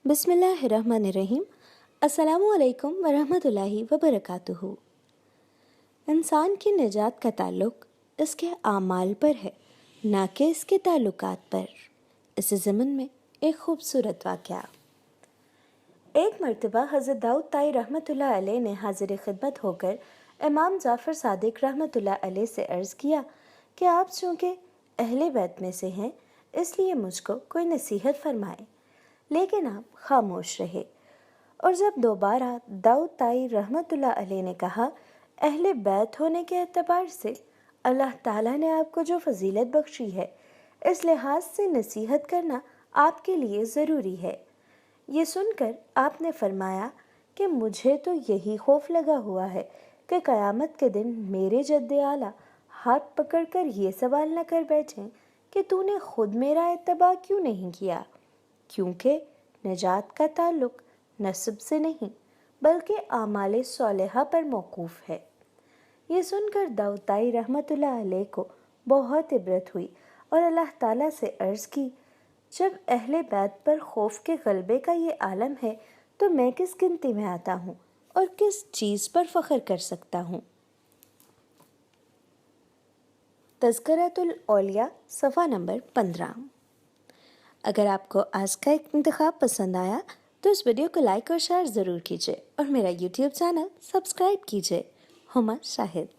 बिस्मिल्लाहिर्रहमानिर्रहीम। अस्सलामु अलैकुम वरहमतुल्लाहि वबरकातुहू। इंसान की निजात का ताल्लुक इसके आमाल पर है, ना कि इसके ताल्लुकात पर। इस ज़मन में एक खूबसूरत वाक़या। एक मर्तबा हज़रत दाऊद ताई रहमतुल्लाह अलैह ने हाजिर खिदमत होकर इमाम जाफ़र सादिक रहमतुल्लाह अलैह से अर्ज़ किया कि आप चूँकि अहले बैत में से हैं, इसलिए मुझको कोई नसीहत फरमाएं। लेकिन आप खामोश रहे, और जब दोबारा दाऊद ताई रहमतुल्लाह अलैह ने कहा, अहले बैत होने के एतबार से अल्लाह ताला ने आपको जो फजीलत बख्शी है, इस लिहाज से नसीहत करना आपके लिए ज़रूरी है। ये सुनकर आपने फरमाया कि मुझे तो यही खौफ लगा हुआ है कि क़यामत के दिन मेरे जद्दे आला हाथ पकड़कर ये सवाल न कर बैठें कि तूने खुद मेरा इत्तबा क्यों नहीं किया, क्योंकि निजात का ताल्लुक नस्ब से नहीं बल्कि आमाले सालिहा पर मौकूफ़ है। ये सुनकर दाऊद ताई रहमतुल्लाह अलैह को बहुत इबरत हुई और अल्लाह ताला से अर्ज़ की, जब अहले बैत पर खौफ के गलबे का ये आलम है तो मैं किस गिनती में आता हूँ और किस चीज़ पर फ़ख्र कर सकता हूँ। तज़किरतुल औलिया सफ़ा नंबर 15। अगर आपको आज का एक इंतखाब पसंद आया तो इस वीडियो को लाइक और शेयर ज़रूर कीजिए और मेरा यूट्यूब चैनल सब्सक्राइब कीजिए। हुमा शाहिद।